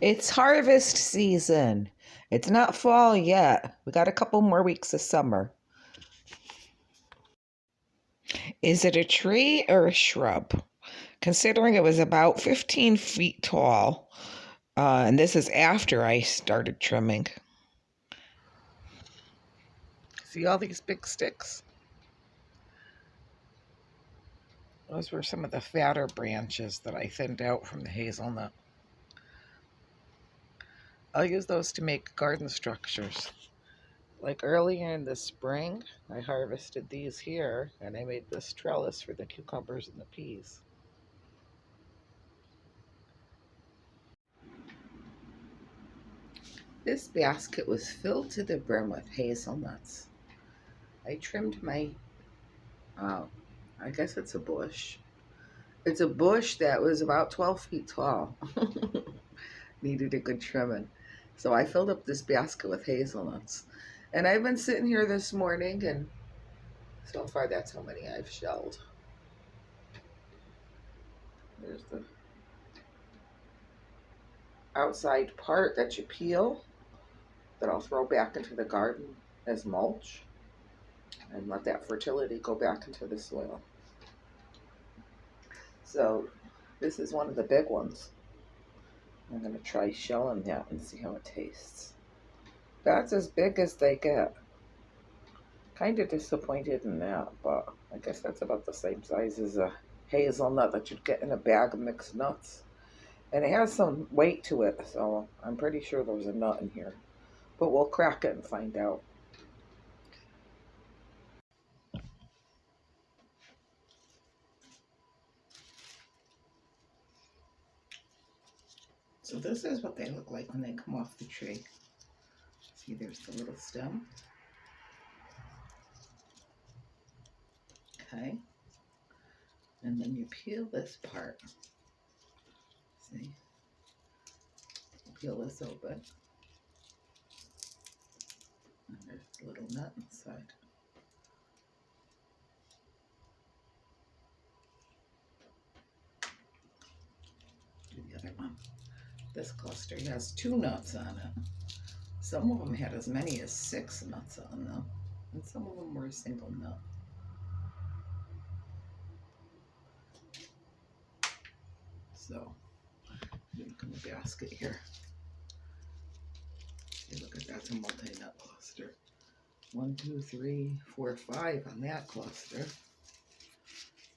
It's harvest season. It's not fall yet. We got a couple more weeks of summer. Is it a tree or a shrub? Considering it was about 15 feet tall, and this is after I started trimming. See all these big sticks? Those were some of the fatter branches that I thinned out from the hazelnut. I'll use those to make garden structures. Like earlier in the spring, I harvested these here and I made this trellis for the cucumbers and the peas. This basket was filled to the brim with hazelnuts. I trimmed my, I guess it's a bush. It's a bush that was about 12 feet tall. Needed a good trimming. So I filled up this basket with hazelnuts. And I've been sitting here this morning, and so far that's how many I've shelled. There's the outside part that you peel that I'll throw back into the garden as mulch and let that fertility go back into the soil. So this is one of the big ones. I'm going to try shelling that and see how it tastes. That's as big as they get. Kind of disappointed in that, but I guess that's about the same size as a hazelnut that you'd get in a bag of mixed nuts. And it has some weight to it, so I'm pretty sure there's a nut in here. But we'll crack it and find out. So this is what they look like when they come off the tree. See, there's the little stem. Okay. And then you peel this part. See? Peel this open. And there's the little nut inside. Do the other one. This cluster has 2 nuts on it. Some of them had as many as 6 nuts on them, and some of them were a single nut. So, look in the basket here. See, look at that, it's a multi-nut cluster. 1, 2, 3, 4, 5 on that cluster.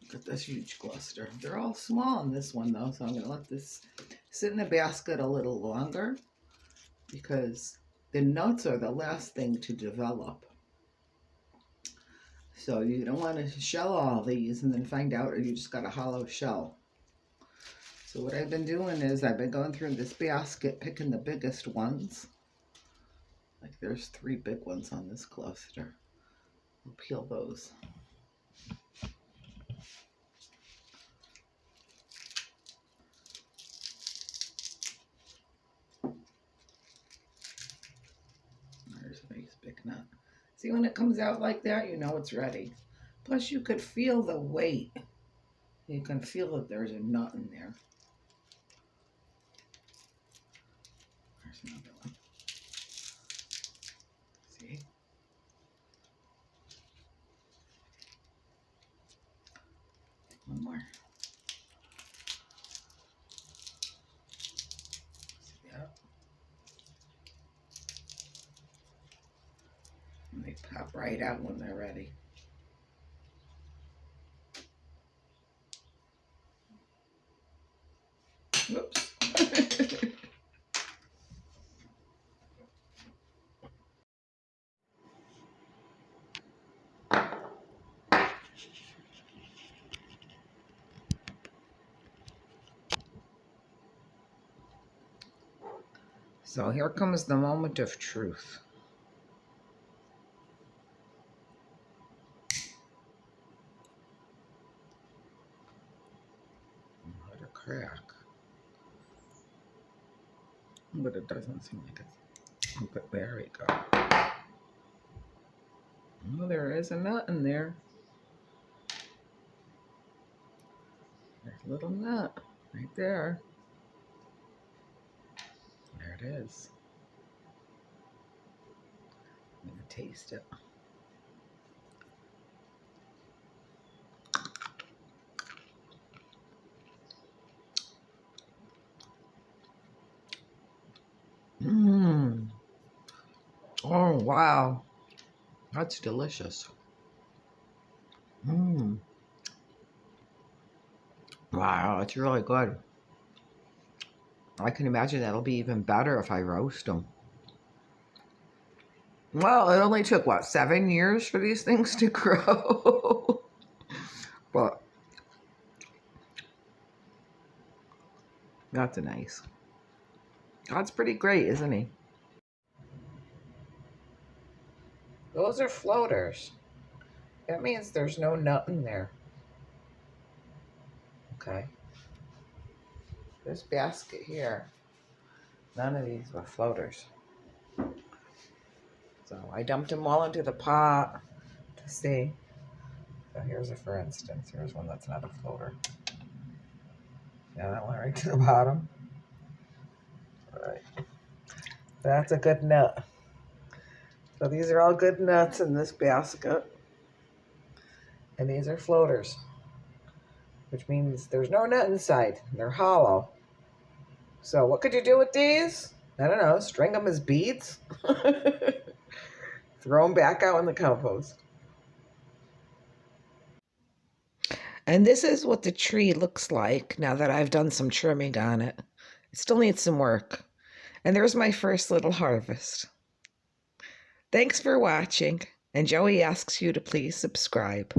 Look at this huge cluster. They're all small in this one though, so I'm going to let this sit in the basket a little longer because the nuts are the last thing to develop. So you don't want to shell all these and then find out you just got a hollow shell. So what I've been doing is I've been going through this basket picking the biggest ones. Like there's 3 big ones on this cluster. We'll peel those. There's a nice big nut. See, when it comes out like that, you know it's ready. Plus you could feel the weight. You can feel that there's a nut in there. There's another one. See? One more. See that? And they pop right out when they're ready. Whoops. So here comes the moment of truth. Let it crack. But it doesn't seem like it's... But there we go. Oh, there is a nut in there. There's a little nut right there. it is. I'm going to taste it. Mmm. Oh, wow. That's delicious. Mmm. Wow, it's really good. I can imagine that'll be even better if I roast them. Well, it only took, what, 7 years for these things to grow? But that's nice. God's pretty great, isn't he? Those are floaters. That means there's no nut in there. Okay. This basket here, none of these were floaters. So I dumped them all into the pot to see. So here's a for instance. Here's one that's not a floater. Yeah, that went right to the bottom. All right. That's a good nut. So these are all good nuts in this basket. And these are floaters, which means there's no nut inside. They're hollow. So what could you do with these? I don't know, string them as beads? Throw them back out in the compost. And this is what the tree looks like now that I've done some trimming on it. It still needs some work. And there's my first little harvest. Thanks for watching, and Joey asks you to please subscribe.